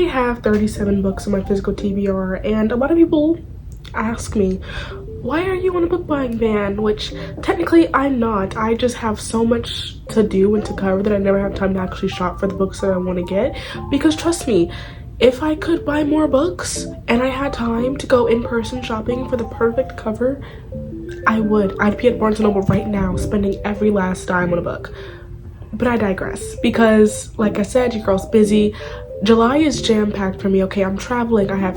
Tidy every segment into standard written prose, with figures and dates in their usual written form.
have 37 books in my physical TBR, and a lot of people ask me, why are you on a book buying ban? Which technically I'm not. I just have so much to do and to cover that I never have time to actually shop for the books that I want to get. Because trust me, if I could buy more books and I had time to go in-person shopping for the perfect cover, I would. I'd be at Barnes & Noble right now spending every last dime on a book. But I digress, because like I said, your girl's busy. July is jam-packed for me. Okay, I'm traveling. I have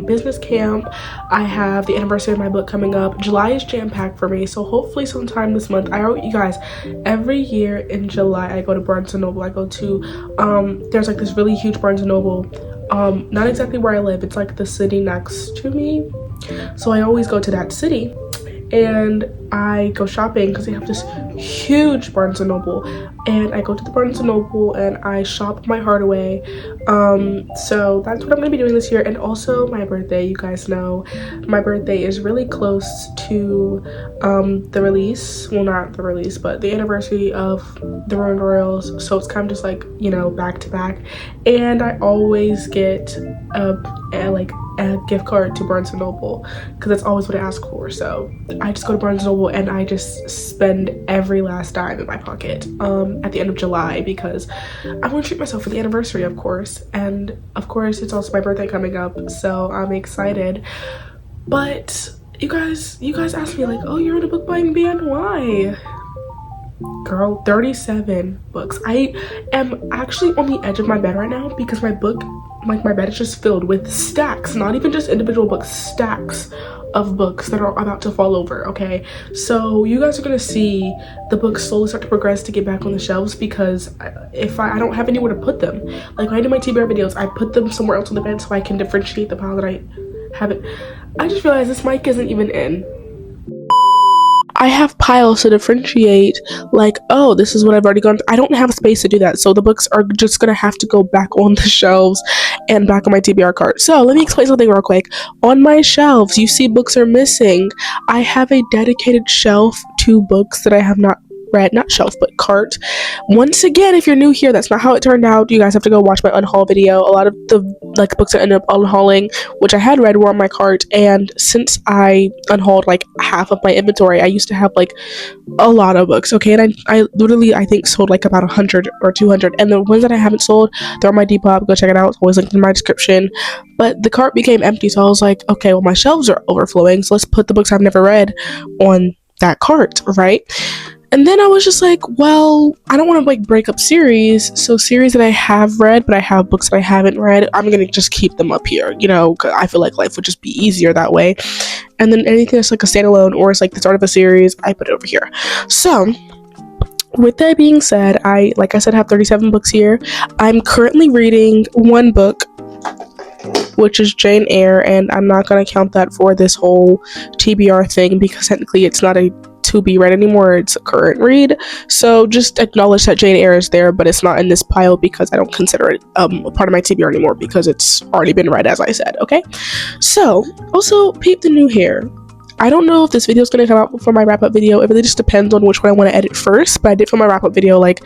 business camp. I have the anniversary of my book coming up. July is jam-packed for me, so hopefully sometime this month. You guys, every year in July I go to Barnes & Noble. I go to there's like this really huge Barnes & Noble, not exactly where I live. It's like the city next to me, so I always go to that city and I go shopping because they have this huge Barnes & Noble, and I go to the Barnes & Noble and I shop my heart away. So that's what I'm gonna be doing this year. And also my birthday, you guys know my birthday is really close to the release, well, not the release, but the anniversary of the Ruined Royals, so it's kind of just like, you know, back to back. And I always get a gift card to Barnes & Noble because that's always what I ask for. So I just go to Barnes & Noble and I just spend every last dime in my pocket at the end of July, because I want to treat myself for the anniversary, of course. And of course it's also my birthday coming up, so I'm excited. But you guys asked me like, oh, you're in a book buying ban, why? Girl, 37 books. I am actually on the edge of my bed right now because my bed is just filled with stacks, not even just individual books, stacks of books that are about to fall over. Okay, so you guys are gonna see the books slowly start to progress to get back on the shelves, because if I don't have anywhere to put them. Like when I do my TBR videos, I put them somewhere else on the bed so I can differentiate the pile that I have it. I just realized this mic isn't even in. I have piles to differentiate, like, oh, this is what I've already gone through. I don't have space to do that, so the books are just gonna have to go back on the shelves and back on my TBR cart. So let me explain something real quick. On my shelves, you see books are missing. I have a dedicated shelf to books that I have not read, not shelf, but cart. Once again, if you're new here, that's not how it turned out. You guys have to go watch my unhaul video. A lot of the books I ended up unhauling, which I had read, were on my cart, and since I unhauled like half of my inventory, I used to have like a lot of books. Okay, and I literally, I think, sold like about 100 or 200, and the ones that I haven't sold, they're on my Depop. Go check it out. It's always linked in my description. But the cart became empty, so I was like, okay, well, my shelves are overflowing, so let's put the books I've never read on that cart, right? And then I was just like, well, I don't want to like break up series. So series that I have read, but I have books that I haven't read, I'm going to just keep them up here, you know, 'cause I feel like life would just be easier that way. And then anything that's like a standalone or it's like the start of a series, I put it over here. So with that being said, like I said, have 37 books here. I'm currently reading one book, which is Jane Eyre, and I'm not going to count that for this whole TBR thing because technically it's not a to be read anymore, it's a current read. So just acknowledge that Jane Eyre is there, but it's not in this pile because I don't consider it a part of my TBR anymore because it's already been read, as I said. Okay, so also peep the new hair. I don't know if this video is going to come out for my wrap-up video. It really just depends on which one I want to edit first, but I did for my wrap-up video like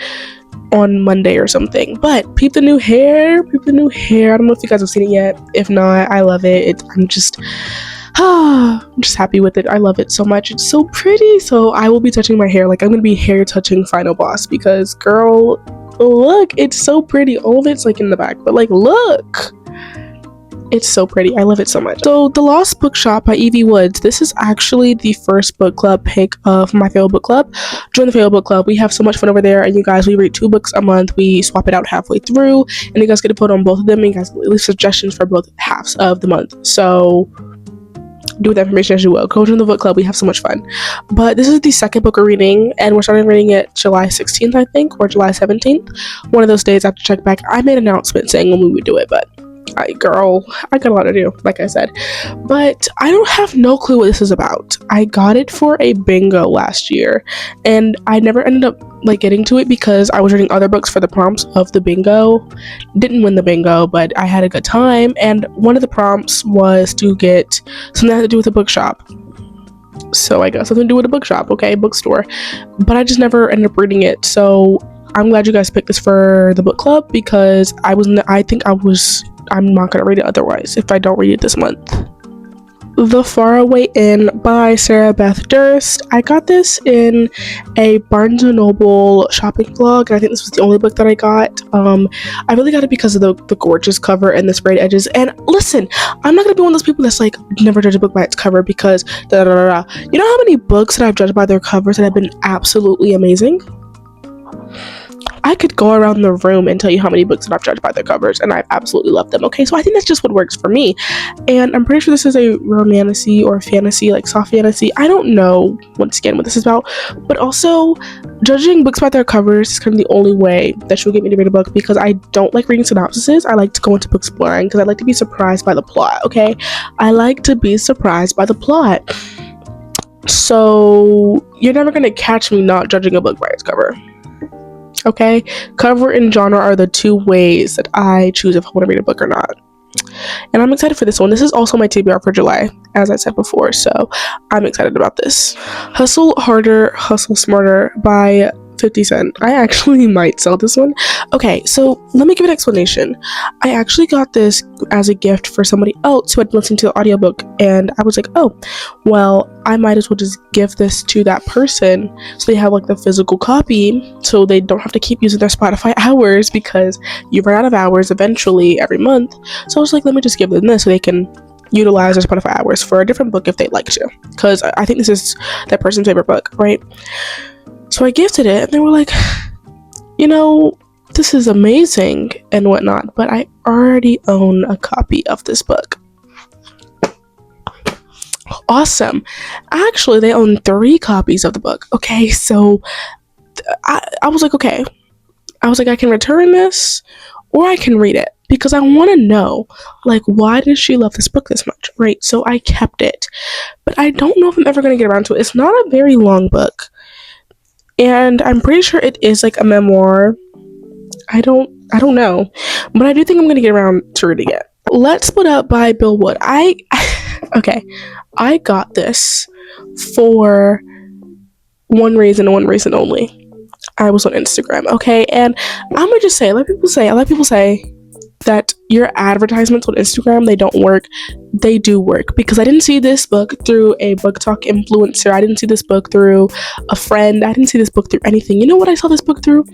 on Monday or something. But peep the new hair, peep the new hair. I don't know if you guys have seen it yet. If not, I love it. I'm just happy with it. I love it so much. It's so pretty. So I will be touching my hair. Like I'm gonna be hair touching Final Boss because girl, look, it's so pretty. All of it's like in the back, but like look, it's so pretty. I love it so much. So The Lost Bookshop by Evie Woods. This is actually the first book club pick of my favorite book club. Join the favorite book club. We have so much fun over there, and you guys, we read 2 books a month. We swap it out halfway through, and you guys get to put on both of them, and you guys leave suggestions for both halves of the month. So do with that information as you will. Go join the book club. We have so much fun. But this is the second book we're reading, and we're starting reading it July 16th, I think, or July 17th. One of those days. I have to check back. I made an announcement saying when we would do it, but I got a lot to do, like I said. But I don't have no clue what this is about. I got it for a bingo last year, and I never ended up like getting to it because I was reading other books for the prompts of the bingo. Didn't win the bingo, but I had a good time, and one of the prompts was to get something that had to do with a bookshop. So I got something to do with a bookshop, okay, bookstore. But I just never ended up reading it. So I'm glad you guys picked this for the book club because I think I was I'm not gonna read it otherwise if I don't read it this month. The Faraway Inn by Sarah Beth Durst. I got this in a Barnes & Noble shopping vlog, and I think this was the only book that I got. I really got it because of the gorgeous cover and the sprayed edges. And listen, I'm not gonna be one of those people that's like, never judge a book by its cover because da da da da. You know how many books that I've judged by their covers that have been absolutely amazing? I could go around the room and tell you how many books that I've judged by their covers, and I've absolutely loved them. Okay, so I think that's just what works for me. And I'm pretty sure this is a romantasy or fantasy, like soft fantasy. I don't know, once again, what this is about. But also, judging books by their covers is kind of the only way that she'll get me to read a book, because I don't like reading synopsises. I like to go into books blind because I like to be surprised by the plot, okay? I like to be surprised by the plot. So, you're never going to catch me not judging a book by its cover. Okay, cover and genre are the two ways that I choose if I want to read a book or not. And I'm excited for this one. This is also my TBR for July, as I said before, so I'm excited about this. Hustle Harder, Hustle Smarter by 50 Cent. I actually might sell this one. Okay, so let me give an explanation. I actually got this as a gift for somebody else who had listened to the audiobook, and I was like, oh, well, I might as well just give this to that person so they have like the physical copy, so they don't have to keep using their Spotify hours, because you run out of hours eventually every month. So I was like, let me just give them this so they can utilize their Spotify hours for a different book if they'd like to, because I think this is that person's favorite book, right? So I gifted it, and they were like, you know, this is amazing and whatnot, but I already own a copy of this book. Awesome. Actually, they own 3 copies of the book. Okay, so I was like, okay. I was like, I can return this or I can read it, because I want to know, like, why does she love this book this much, right? So I kept it, but I don't know if I'm ever going to get around to it. It's not a very long book, and I'm pretty sure it is like a memoir. I don't know, but I do think I'm going to get around to reading it. Let's Split Up by Bill Wood. Okay, I got this for one reason and one reason only. I was on Instagram, okay? And I'm gonna just say, a lot of people say that your advertisements on Instagram, they don't work. They do work, because I didn't see this book through a book talk influencer. I didn't see this book through a friend. I didn't see this book through anything. You know what I saw this book through?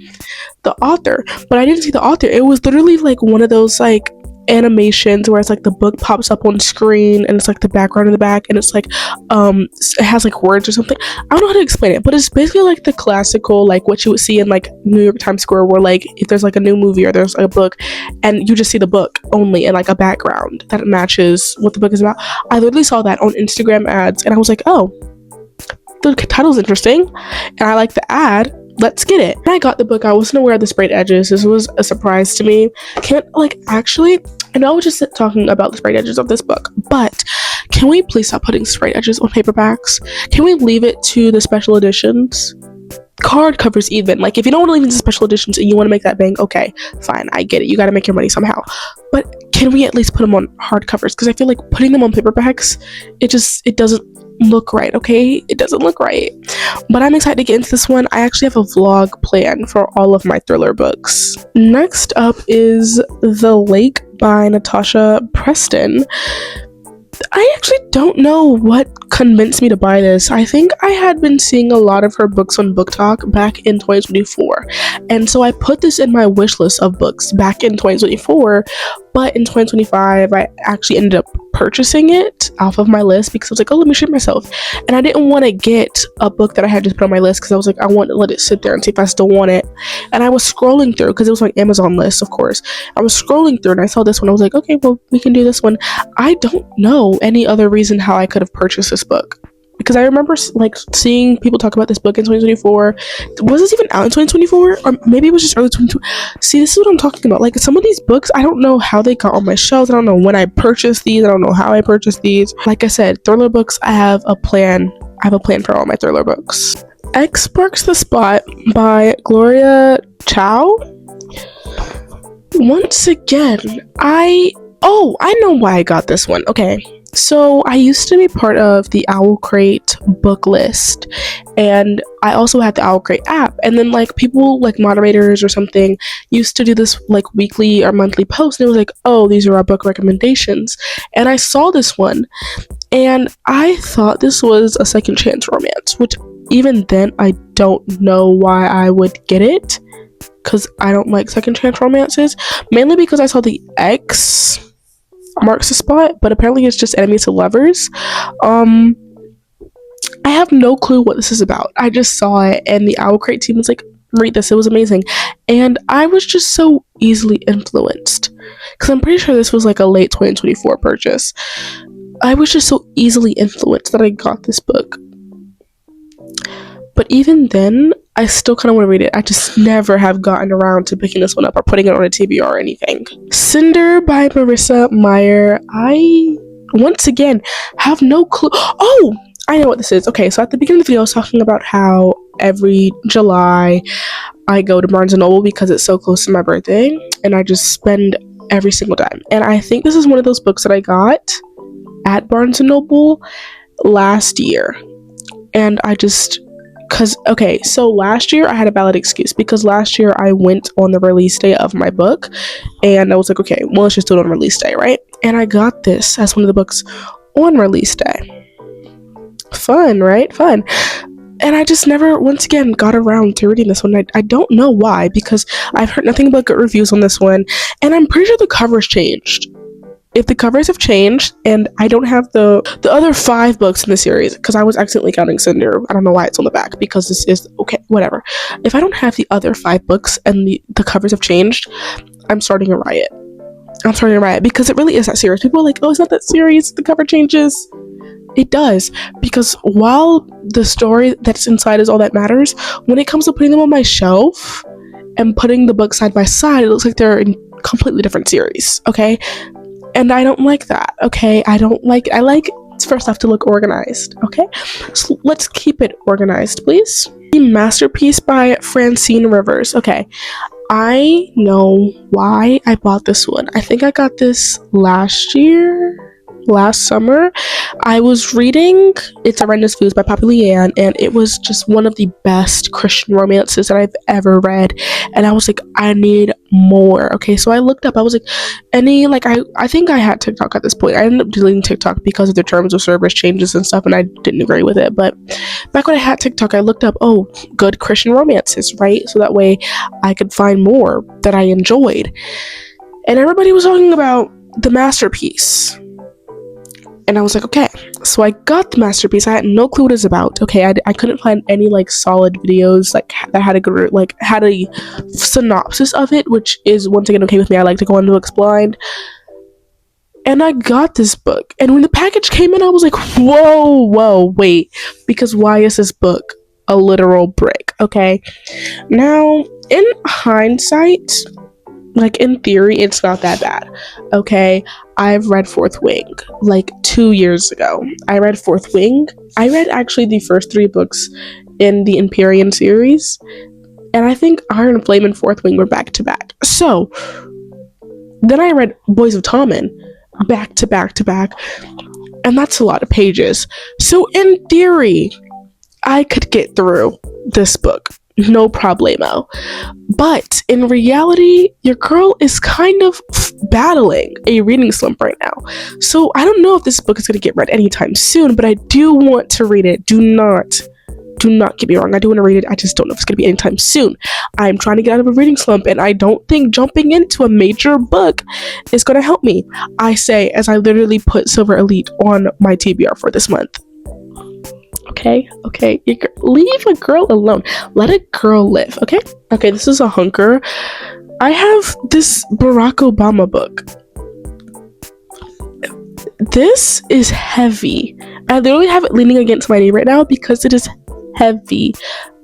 The author. But I didn't see the author. It was literally like one of those like animations where it's like the book pops up on screen and it's like the background in the back, and it's like it has like words or something. I don't know how to explain it, but it's basically like the classical, like what you would see in like New York Times Square, where like if there's like a new movie or there's like a book and you just see the book only and like a background that matches what the book is about. I literally saw that on Instagram ads, and I was like, oh, the title's interesting and I like the ad. Let's get it. When I got the book, I wasn't aware of the sprayed edges. This was a surprise to me. I know I was just talking about the sprayed edges of this book, but can we please stop putting sprayed edges on paperbacks? Can we leave it to the special editions? Card covers even. Like, if you don't want to leave it to special editions and you want to make that bank, okay, fine, I get it. You got to make your money somehow. But can we at least put them on hardcovers? Because I feel like putting them on paperbacks, it doesn't look right, okay? It doesn't look right. But I'm excited to get into this one. I actually have a vlog planned for all of my thriller books. Next up is The Lake by Natasha Preston. I actually don't know what convinced me to buy this. I think I had been seeing a lot of her books on Book Talk back in 2024. And so I put this in my wish list of books back in 2024. But in 2025, I actually ended up purchasing it off of my list because I was like, oh, let me treat myself. And I didn't want to get a book that I had just put on my list because I was like, I want to let it sit there and see if I still want it. And I was scrolling through, because it was on Amazon list, of course. I was scrolling through and I saw this one. I was like, okay, well, we can do this one. I don't know any other reason how I could have purchased this book, because I remember like seeing people talk about this book in 2024. Was this even out in 2024? Or maybe it was just early 2022. See, this is what I'm talking about. Like, some of these books, I don't know how they got on my shelves. I don't know when I purchased these. I don't know how I purchased these. Like I said, thriller books, I have a plan. I have a plan for all my thriller books. X Marks the Spot by Gloria Chow. Once again, I Oh, I know why I got this one. Okay. So I used to be part of the Owl Crate book list, and I also had the Owl Crate app. And then like people like moderators or something used to do this like weekly or monthly post, and it was like, oh, these are our book recommendations. And I saw this one, and I thought this was a second chance romance, which even then I don't know why I would get it, because I don't like second chance romances, mainly because I saw the X marks the spot, but apparently it's just enemies to lovers. Um, I have no clue what this is about. I just saw it, and the Owl Crate team was like, read this, it was amazing. And I was just so easily influenced, because I'm pretty sure this was like a late 2024 purchase. I was just so easily influenced that I got this book. But even then, I still kind of want to read it. I just never have gotten around to picking this one up or putting it on a TBR or anything. Cinder by Marissa Meyer. I, once again, have no clue. Oh, I know what this is. Okay, so at the beginning of the video, I was talking about how every July I go to Barnes & Noble because it's so close to my birthday, and I just spend every single dime. And I think this is one of those books that I got at Barnes & Noble last year. And I just... okay, so last year I had a valid excuse, because last year I went on the release day of my book, and I was like, okay, well, let's just do it on release day, right? And I got this as one of the books on release day. Fun, right? Fun. And I just never, once again, got around to reading this one. I don't know why, because I've heard nothing but good reviews on this one, and I'm pretty sure the cover's changed. If the covers have changed, and I don't have the other 5 books in the series, because I was accidentally counting Cinder. I don't know why it's on the back, because this is, okay, whatever. If I don't have the other 5 books and the covers have changed, I'm starting a riot. I'm starting a riot, because it really is that serious. People are like, oh, it's not that serious, the cover changes. It does, because while the story that's inside is all that matters, when it comes to putting them on my shelf and putting the books side by side, it looks like they're in completely different series, okay? And I don't like that, okay? I like for stuff to look organized, okay? So let's keep it organized, please. The Masterpiece by Francine Rivers. Okay, I know why I bought this one. I think I got this last summer. I was reading It's Horrendous Foods by Poppy Leanne, and it was just one of the best Christian romances that I've ever read, and I was like, I need more. Okay, so I looked up, I was like, I think I had TikTok at this point. I ended up deleting TikTok because of the terms of service changes and stuff, and I didn't agree with it. But back when I had TikTok, I looked up, oh, good Christian romances, right? So that way I could find more that I enjoyed. And everybody was talking about The Masterpiece. And I was like, okay. So I got The Masterpiece. I had no clue what it was about. Okay, I couldn't find any like solid videos like that had a synopsis of it, which is once again okay with me. I like to go on to Books Blind. And I got this book. And when the package came in, I was like, whoa, wait. Because why is this book a literal brick? Okay. Now, in hindsight, like in theory, it's not that bad. Okay. I've read Fourth Wing like 2 years ago. I read Fourth Wing. I read actually the first 3 books in the Empyrean series. And I think Iron Flame and Fourth Wing were back to back. So then I read Boys of Tommen back to back to back. And that's a lot of pages. So in theory, I could get through this book. No problemo. But in reality, your girl is kind of battling a reading slump right now. So I don't know if this book is going to get read anytime soon, but I do want to read it. Do not get me wrong. I do want to read it. I just don't know if it's going to be anytime soon. I'm trying to get out of a reading slump, and I don't think jumping into a major book is going to help me. I say, as I literally put Silver Elite on my TBR for this month. Okay, leave a girl alone. Let a girl live, okay? Okay, this is a hunker. I have this Barack Obama book. This is heavy. I literally have it leaning against my knee right now because it is heavy.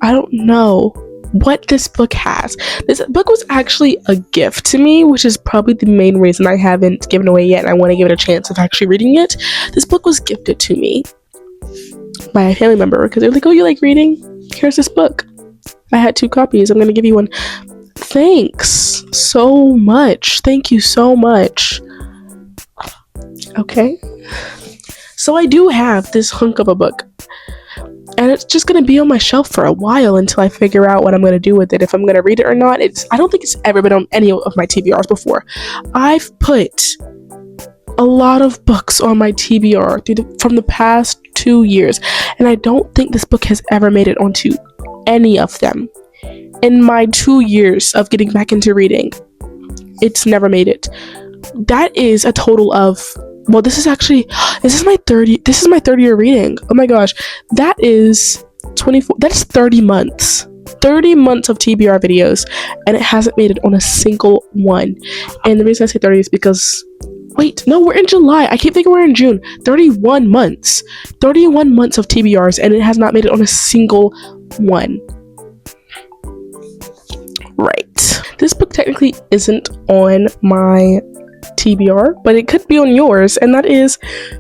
I don't know what this book has. This book was actually a gift to me, which is probably the main reason I haven't given away yet, and I want to give it a chance of actually reading it. This book was gifted to me by a family member because they're like, oh, you like reading? Here's this book. I had 2 copies. I'm going to give you one. Thanks so much. Thank you so much. Okay? So I do have this hunk of a book, and it's just gonna be on my shelf for a while until I figure out what I'm gonna do with it, if I'm gonna read it or not. I don't think it's ever been on any of my TBRs before. I've put a lot of books on my TBR from the past 2 years, and I don't think this book has ever made it onto any of them. In my 2 years of getting back into reading, it's never made it. That is a total of, well, this is my third year reading. Oh my gosh. That is 24, that's 30 months. 30 months of TBR videos, and it hasn't made it on a single one. And the reason I say 30 is because, wait, no, we're in July. I keep thinking we're in June. 31 months. 31 months of TBRs, and it has not made it on a single one. Right. This book technically isn't on my TBR, but it could be on yours, and that is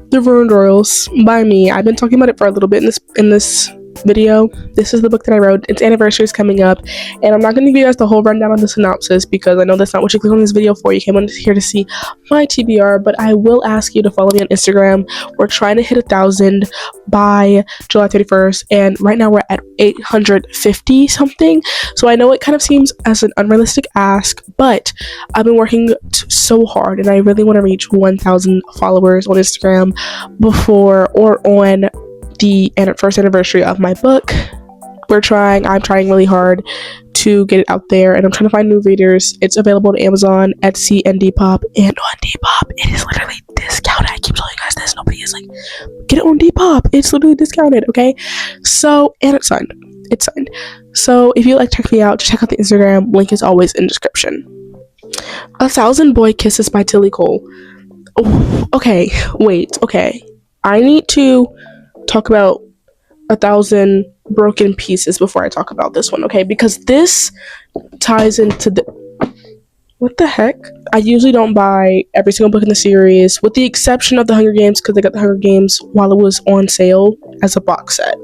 The Ruined Royals by me. I've been talking about it for a little bit in this video. This is the book that I wrote. Its anniversary is coming up, and I'm not going to give you guys the whole rundown of the synopsis because I know that's not what you click on this video for. You came on here to see my TBR, but I will ask you to follow me on Instagram. We're trying to hit 1,000 by July 31st, and right now we're at 850 something. So I know it kind of seems as an unrealistic ask, but I've been working so hard, and I really want to reach 1,000 followers on Instagram before or on the first anniversary of my book. I'm trying really hard to get it out there, and I'm trying to find new readers. It's available on Amazon, Etsy, and Depop, and on Depop it is literally discounted. I keep telling you guys this, nobody is like, get it on Depop, it's literally discounted. Okay, so, and it's signed. So if you like check me out, just check out the Instagram, link is always in description. 1,000 Boy Kisses by Tilly Cole. Oh, okay, I need to talk about 1,000 Broken Pieces before I talk about this one, okay? Because this ties into what the heck? I usually don't buy every single book in the series, with the exception of The Hunger Games, because I got The Hunger Games while it was on sale as a box set.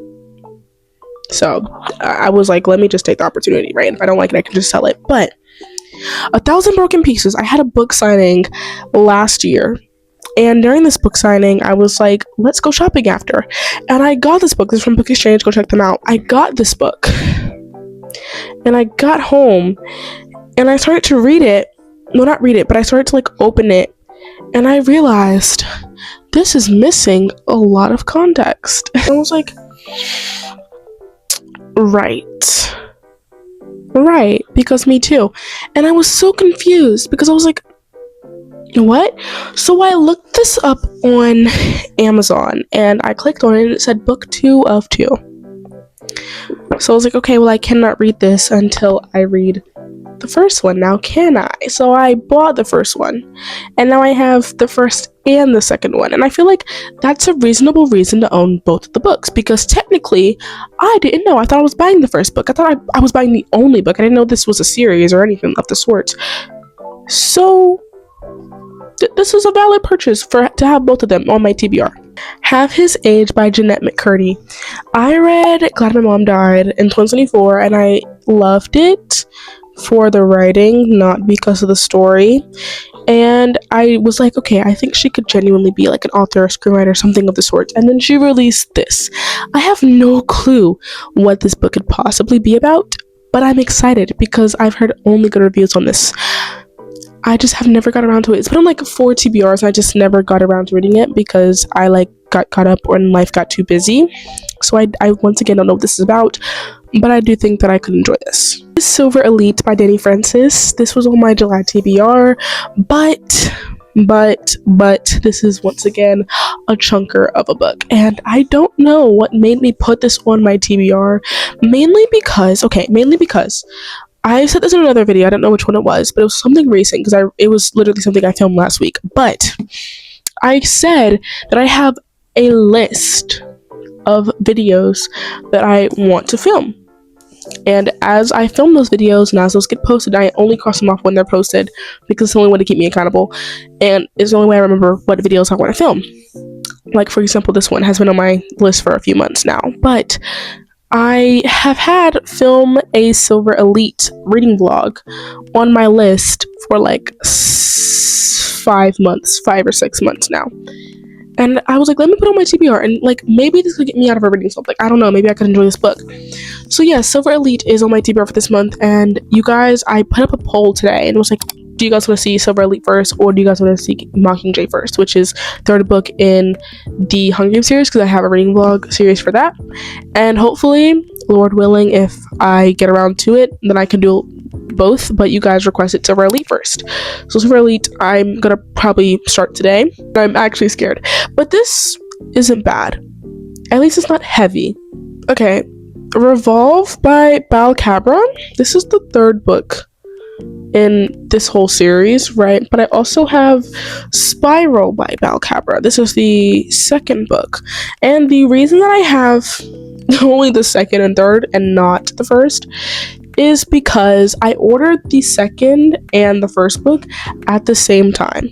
So I was like, let me just take the opportunity, right? If I don't like it, I can just sell it. But 1,000 Broken Pieces, I had a book signing last year. And during this book signing, I was like, let's go shopping after. And I got this book. This is from Book Exchange. Go check them out. I got this book. And I got home. And I started to read it. Well, not read it, but I started to, like, open it. And I realized this is missing a lot of context. And I was like, right. Because me too. And I was so confused because I was like, what? So I looked this up on Amazon and I clicked on it and it said book 2 of 2. So I was like, okay, well, I cannot read this until I read the first one. Now, can I? So I bought the first one, and now I have the first and the second one. And I feel like that's a reasonable reason to own both of the books, because technically, I didn't know. I thought I was buying the first book. I thought I was buying the only book. I didn't know this was a series or anything of the sort. So this is a valid purchase to have both of them on my TBR. Have His Age by Jeanette McCurdy. I read Glad My Mom Died in 2024, and I loved it for the writing, not because of the story. And I was like, okay, I think she could genuinely be like an author, a screenwriter, something of the sort. And then she released this. I have no clue what this book could possibly be about, but I'm excited because I've heard only good reviews on this. I just have never got around to it. It's been on like 4 TBRs and I just never got around to reading it because I like got caught up when life got too busy. So I once again don't know what this is about, but I do think that I could enjoy this. Silver Elite by Danny Francis. This was on my July TBR, but this is once again a chunker of a book, and I don't know what made me put this on my TBR. Mainly because I said this in another video, I don't know which one it was, but it was something recent because it was literally something I filmed last week. But I said that I have a list of videos that I want to film. And as I film those videos and as those get posted, I only cross them off when they're posted because it's the only way to keep me accountable. And it's the only way I remember what videos I want to film. Like, for example, this one has been on my list for a few months now. But I have had film a Silver Elite reading vlog on my list for like 5 or 6 months now. and I was like, let me put on my TBR, and like maybe this could get me out of a reading slump. Like, I don't know, maybe I could enjoy this book. So yeah, Silver Elite is on my TBR for this month, and you guys, I put up a poll today, and it was like, do you guys want to see Silver Elite first, or do you guys want to see Mockingjay first, which is third book in the Hunger Games series, because I have a reading vlog series for that, and hopefully, Lord willing, if I get around to it, then I can do both, but you guys requested Silver Elite first. So Silver Elite, I'm gonna probably start today. I'm actually scared, but this isn't bad. At least it's not heavy. Okay, Revolve by Bal Cabra. This is the third book in this whole series, right? But I also have Spiral by Bal Cabra. This is the second book, and the reason that I have only the second and third and not the first is because I ordered the second and the first book at the same time.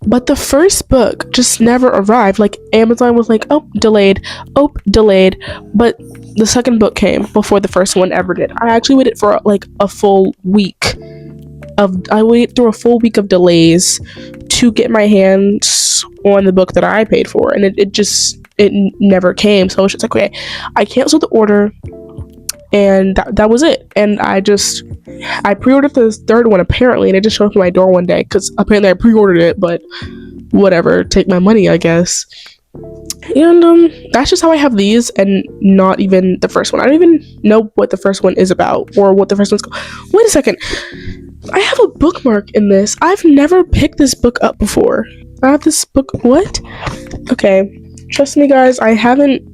But the first book just never arrived. Like, Amazon was like, oh, delayed. But the second book came before the first one ever did. I actually waited for like a full week I waited through a full week of delays to get my hands on the book that I paid for. And it never came. So I was just like, okay, I canceled the order. And that was it. And I pre-ordered the third one apparently, and it just showed up at my door one day because apparently I pre-ordered it, but whatever, take my money, I guess. And that's just how I have these, and not even the first one. I don't even know what the first one is about, or what the first one's called. Wait a second. I have a bookmark in this. I've never picked this book up before. I have this book. What? Okay. Trust me, guys. I haven't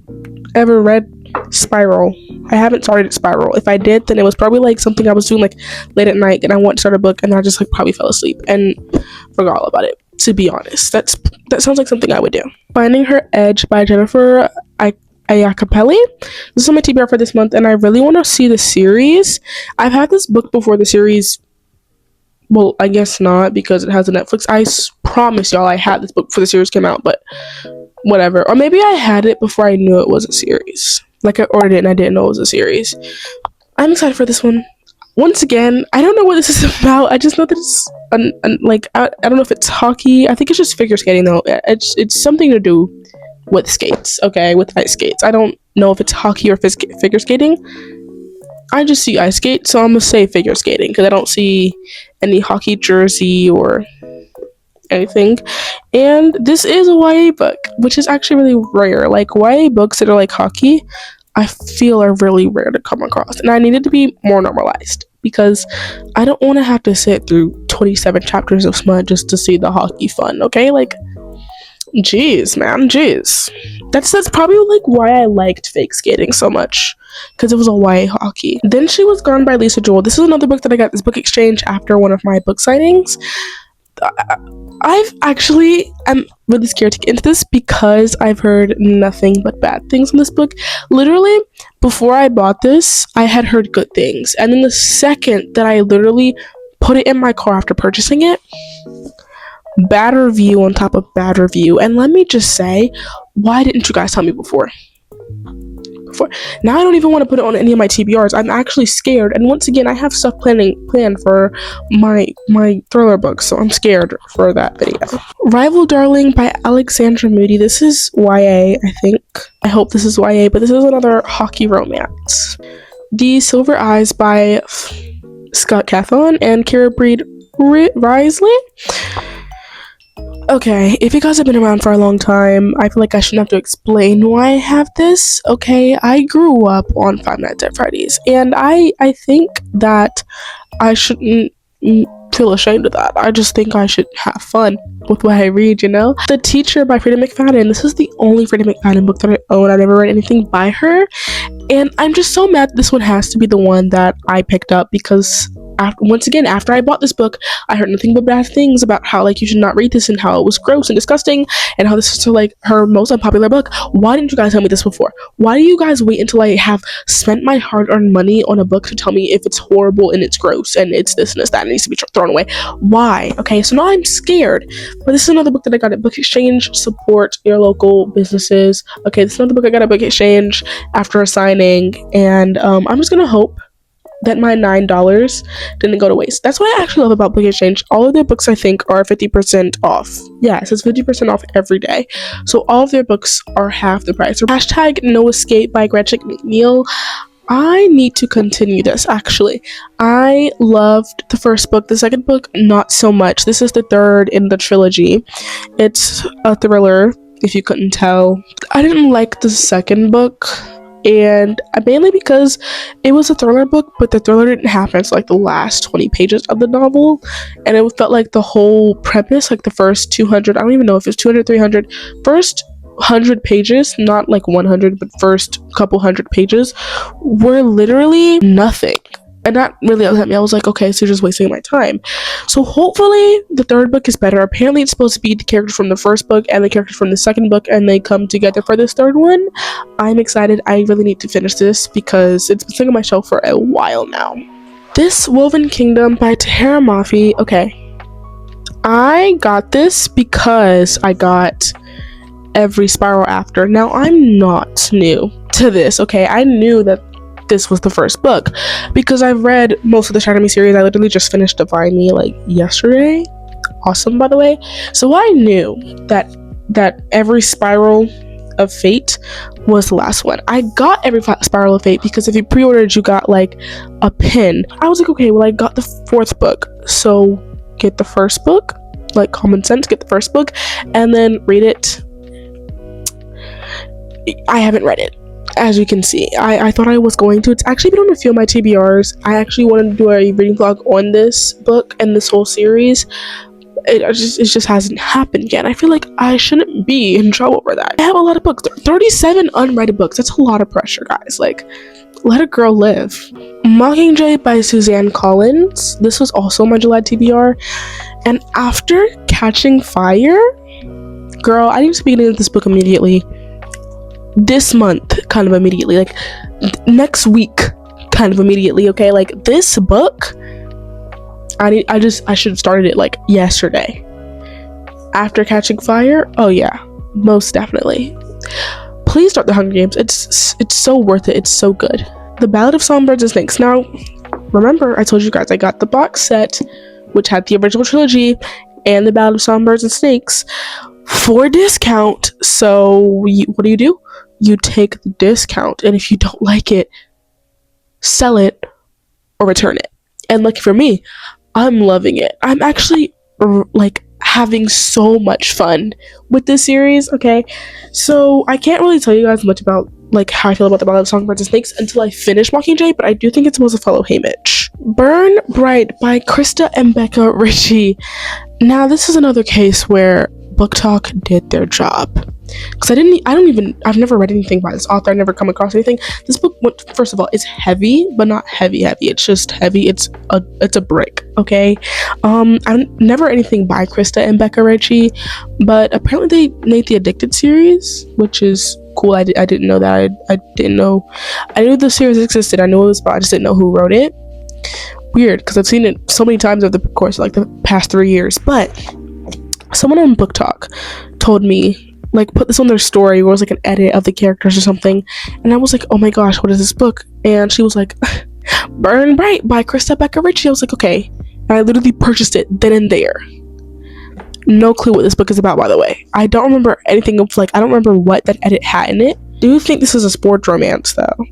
ever read Spiral. I haven't started Spiral. If I did, then it was probably like something I was doing like late at night, and I wanted to start a book, and I just like probably fell asleep and forgot all about it. To be honest, that sounds like something I would do. Finding Her Edge by Jennifer Iacopelli. This is on my TBR for this month, and I really want to see the series. I've had this book before the series. Well, I guess not, because it has a Netflix. I promise y'all I had this book before the series came out, but whatever. Or maybe I had it before I knew it was a series. Like, I ordered it and I didn't know it was a series. I'm excited for this one. Once again, I don't know what this is about. I just know that it's I don't know if it's hockey. I think it's just figure skating though. It's something to do with skates, okay, with ice skates. I don't know if it's hockey or figure skating. I just see ice skate, so I'm gonna say figure skating because I don't see any hockey jersey or anything. And this is a YA book, which is actually really rare. Like, YA books that are like hockey, I feel are really rare to come across, and I need it to be more normalized because I don't want to have to sit through 27 chapters of smut just to see the hockey fun, okay? Like, jeez, man, jeez. That's probably like why I liked fake skating so much, because it was a YA hockey. Then She Was Gone by Lisa Joel. This is another book that I got this book exchange after one of my book signings. I'm really scared to get into this because I've heard nothing but bad things on this book. Literally, before I bought this, I had heard good things. And then the second that I literally put it in my car after purchasing it, bad review on top of bad review. And let me just say, why didn't you guys tell me before? Now I don't even want to put it on any of my TBRs. I'm actually scared, and once again I have stuff planned for my thriller books, so I'm scared for that video. Rival Darling by Alexandra Moody. This is YA, I think. I hope this is YA, but this is another hockey romance. The Silver Eyes by Scott Cawthon and Kira Breed Risley. Okay, if you guys have been around for a long time, I feel like I shouldn't have to explain why I have this. Okay, I grew up on Five Nights at Freddy's, and I think that I shouldn't feel ashamed of that. I just think I should have fun with what I read, you know? The Teacher by Freida McFadden. This is the only Freida McFadden book that I own. I never read anything by her, and I'm just so mad this one has to be the one that I picked up because after I bought this book, I heard nothing but bad things about how like you should not read this and how it was gross and disgusting and how this is like her most unpopular book. Why didn't you guys tell me this before? Why do you guys wait until I have spent my hard-earned money on a book to tell me if it's horrible and it's gross and it's this and this that and needs to be thrown away? Why? Okay, so now I'm scared. But this is another book that I got at Book Exchange. Support your local businesses. Okay, this is another book I got at Book Exchange after a signing, and I'm just gonna hope that my $9 didn't go to waste. That's what I actually love about Book Exchange. All of their books, I think, are 50% off. Yes, it's 50% off every day. So all of their books are half the price. Hashtag No Escape by Gretchen McNeil. I need to continue this, actually. I loved the first book. The second book, not so much. This is the third in the trilogy. It's a thriller, if you couldn't tell. I didn't like the second book, and mainly because it was a thriller book, but the thriller didn't happen until like the last 20 pages of the novel, and it felt like the whole premise, like the first 200, I don't even know if it's 200, 300, first 100 pages, not like 100, but first couple hundred pages were literally nothing. And that really upset me. I was like, okay, so you're just wasting my time. So hopefully the third book is better. Apparently it's supposed to be the characters from the first book and the characters from the second book, and they come together for this third one. I'm excited. I really need to finish this because it's been sitting on my shelf for a while now. This Woven Kingdom by Tahara Mafi. Okay, I got this because I got every spiral after. Now, I'm not new to this, okay? I knew that this was the first book because I've read most of the Shadow Me series. I literally just finished Divine Me like yesterday. Awesome, by the way. So I knew that every spiral of fate was the last one. I got every spiral of fate because if you pre-ordered, you got like a pin. I was like, okay, well, I got the fourth book, so get the first book, like common sense, get the first book and then read it. I haven't read it, as you can see. I thought I was going to. It's actually been on a few of my TBRs. I actually wanted to do a reading vlog on this book and this whole series. It just hasn't happened yet. I feel like I shouldn't be in trouble for that. I have a lot of books. 37 unread books. That's a lot of pressure, guys. Like, let a girl live. Mockingjay by Suzanne Collins. This was also my July TBR. And after Catching Fire, girl, I need to be getting into this book immediately. This month, kind of immediately, like next week, kind of immediately. Okay, like this book, I should have started it like yesterday. After Catching Fire, oh yeah, most definitely. Please start The Hunger Games. It's so worth it. It's so good. The Ballad of Songbirds and Snakes. Now, remember I told you guys I got the box set, which had the original trilogy and the Ballad of Songbirds and Snakes for discount. So what do? You take the discount, and if you don't like it, sell it or return it. And lucky for me, I'm loving it. I'm actually like having so much fun with this series. Okay, so I can't really tell you guys much about like how I feel about the Ballad of Songbirds and Snakes until I finish Mockingjay, but I do think it's supposed to follow Haymitch. Burn Bright by Krista and Becca Ritchie. Now, this is another case where Book Talk did their job. Because I've never read anything by this author. I've never come across anything. This book, first of all, is heavy, but not heavy. It's just heavy. It's a brick, okay? I've never anything by Krista and Becca Ritchie, but apparently they made the Addicted series, which is cool. I didn't know that. I didn't know. I knew the series existed. I knew it was, but I just didn't know who wrote it. Weird, because I've seen it so many times over the course of like the past 3 years. But someone on Book Talk told me, like, put this on their story where it was like an edit of the characters or something, and I was like, oh my gosh, what is this book? And she was like, Burn Bright by Krista Becca Ritchie. I was like, okay, and I literally purchased it then and there. No clue what this book is about, by the way. I don't remember anything of, like, I don't remember what that edit had in it. Do you think this is a sports romance though?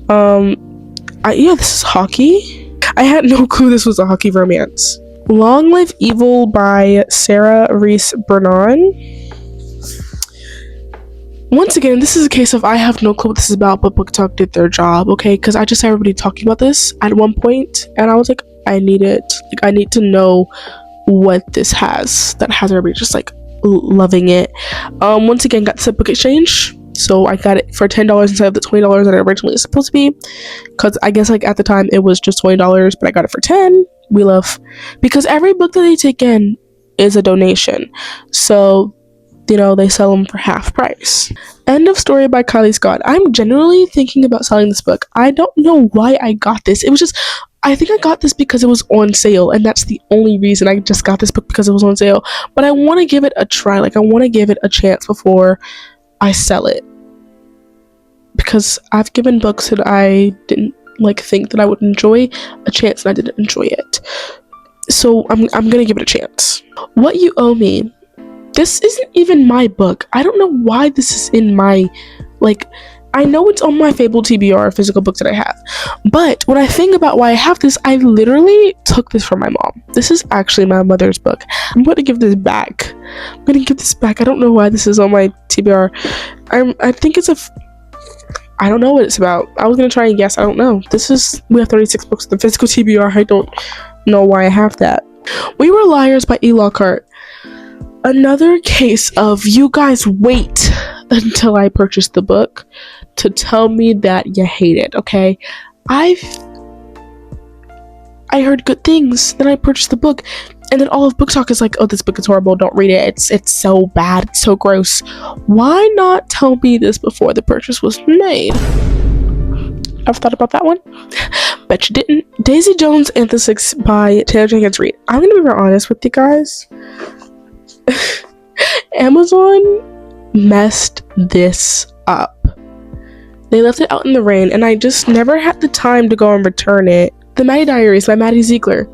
Yeah, this is hockey. I had no clue this was a hockey romance. Long Live Evil by Sarah Reese Bernon. Once again, this is a case of I have no clue what this is about, but Book Talk did their job, okay? Because I just had everybody talking about this at one point, and I was like, I need it. Like, I need to know what this has that has everybody just like loving it. Once again, got this at Book Exchange, so I got it for $10 instead of the $20 that it originally was supposed to be. Because I guess like at the time it was just $20, but I got it for $10. We love, because every book that they take in is a donation, so you know, they sell them for half price. End of Story by Kylie Scott. I'm genuinely thinking about selling this book. I don't know why I got this. It was just, I think I got this because it was on sale, and that's the only reason I just got this book, because it was on sale. But I want to give it a try. Like, I want to give it a chance before I sell it, because I've given books that I didn't like think that I would enjoy a chance and I didn't enjoy it. So I'm gonna give it a chance. What You Owe Me. This isn't even my book. I don't know why this is in my, like, I know it's on my Fable TBR physical book that I have, but when I think about why I have this, I literally took this from my mom. This is actually my mother's book. I'm going to give this back. I don't know why this is on my TBR. I think it's I don't know what it's about. I was going to try and guess. I don't know. We have 36 books in the physical TBR. I don't know why I have that. We Were Liars by E. Lockhart. Another case of you guys wait until I purchase the book to tell me that you hate it, okay? I heard good things, then I purchased the book, and then all of Book Talk is like, oh, this book is horrible, don't read it, it's so bad, it's so gross. Why not tell me this before the purchase was made? I've thought about that one. Bet you didn't. Daisy Jones and the Six by Taylor Jenkins Reid. I'm gonna be very honest with you guys. Amazon messed this up. They left it out in the rain, and I just never had the time to go and return it. The Maddie Diaries by Maddie Ziegler.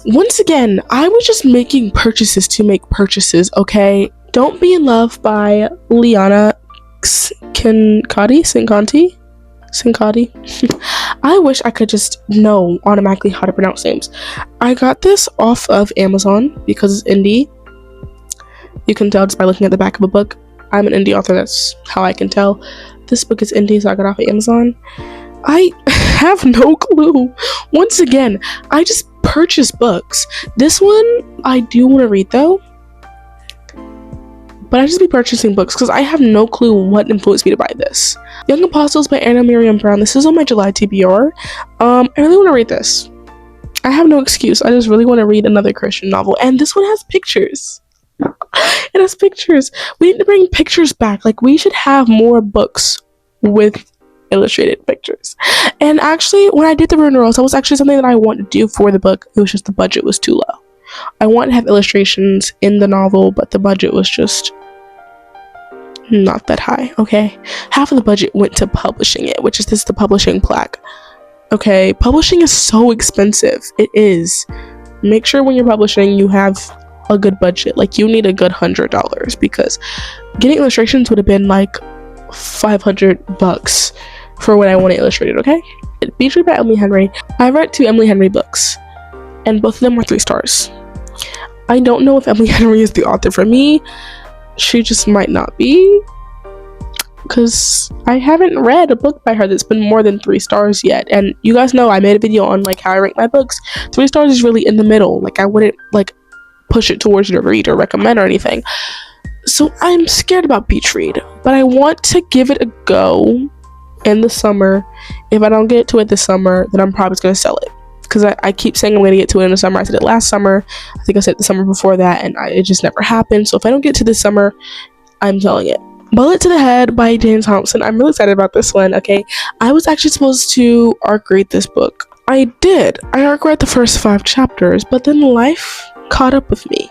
Once again, I was just making purchases to make purchases, okay? Don't Be in Love by Liana Cincotti. I wish I could just know automatically how to pronounce names. I got this off of Amazon because it's indie. You can tell just by looking at the back of a book. I'm an indie author, that's how I can tell. This book is indie, so I got it off of Amazon. I have no clue. Once again, I just purchase books. This one I do want to read though, but I just be purchasing books because I have no clue what influenced me to buy this. Young Apostles by Anna Miriam Brown. This is on my July TBR. I really want to read this. I have no excuse. I just really want to read another Christian novel, and this one has pictures. It has pictures. We need to bring pictures back. Like, we should have more books with illustrated pictures. And actually, when I did the renewals, that was actually something that I wanted to do for the book. It was just the budget was too low. I want to have illustrations in the novel, but the budget was just not that high, okay? Half of the budget went to publishing it, which is the publishing plaque. Okay, publishing is so expensive. It is. Make sure when you're publishing, you have a good budget. Like, you need a good $100 because getting illustrations would have been like $500 for what I want it illustrated, okay? Featured by Emily Henry. I read 2 Emily Henry books, and both of them were 3 stars. I don't know if Emily Henry is the author for me. She just might not be, because I haven't read a book by her that's been more than 3 stars yet. And you guys know I made a video on like how I rank my books. 3 stars is really in the middle. Like, I wouldn't like push it towards you to read or recommend or anything. So I'm scared about Beach Read, but I want to give it a go in the summer. If I don't get to it this summer, then I'm probably just going to sell it, because I keep saying I'm going to get to it in the summer. I said it last summer. I think I said it the summer before that, and it just never happened. So if I don't get to this summer, I'm selling it. Bullet to the Head by Jane Thompson. I'm really excited about this one, okay? I was actually supposed to arc read this book. I did. I arc read the first 5 chapters, but then life caught up with me,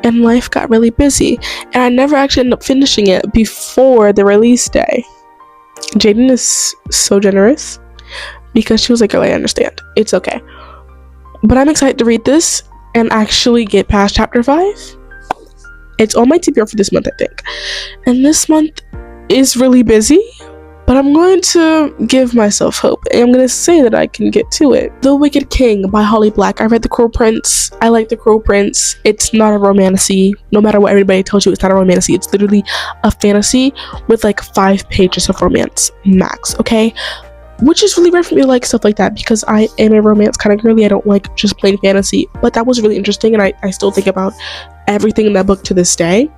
and life got really busy, and I never actually ended up finishing it before the release day. Jaden is so generous because she was like, girl, I understand. It's okay. But I'm excited to read this and actually get past chapter 5. It's on my TBR for this month, I think. And this month is really busy, but I'm going to give myself hope, and I'm going to say that I can get to it. The Wicked King by Holly Black. I read The Cruel Prince. I like The Cruel Prince. It's not a romantasy. No matter what everybody tells you, it's not a romantasy. It's literally a fantasy with like 5 pages of romance max, okay? Which is really rare for me to like stuff like that, because I am a romance kind of girly. I don't like just plain fantasy, but that was really interesting, and I still think about everything in that book to this day.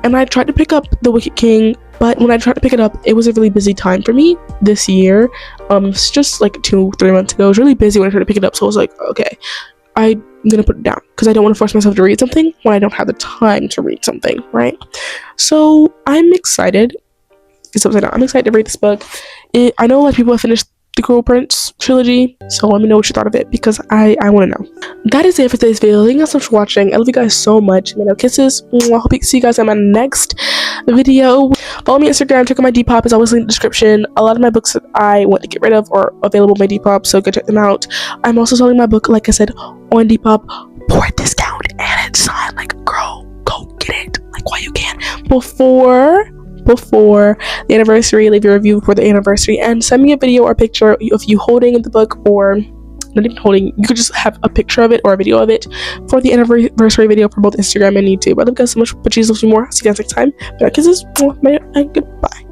And I tried to pick up The Wicked King, but when I tried to pick it up, it was a really busy time for me this year. It's just like 2-3 months ago. I was really busy when I tried to pick it up, so I was like, okay, I'm gonna put it down, because I don't want to force myself to read something when I don't have the time to read something, right? So I'm excited. It's upside down. I'm excited to read this book. I know a lot of people have finished the Cruel Prince trilogy, so let me know what you thought of it, because I want to know. That is it for today's video. Thank you guys so much for watching. I love you guys so much. Kisses. I hope to see you guys in my next video. Follow me on Instagram. Check out my Depop. It's always in the description. A lot of my books that I want to get rid of are available on my Depop, so go check them out. I'm also selling my book, like I said, on Depop for a discount, and it's signed. Like, girl, go get it. Like, while you can. Before the anniversary, leave your review for the anniversary and send me a video or picture of you holding the book, or not even holding, you could just have a picture of it or a video of it for the anniversary video for both Instagram and YouTube. I love you guys so much, but Jesus loves you more. See you guys next time. Kisses, and goodbye.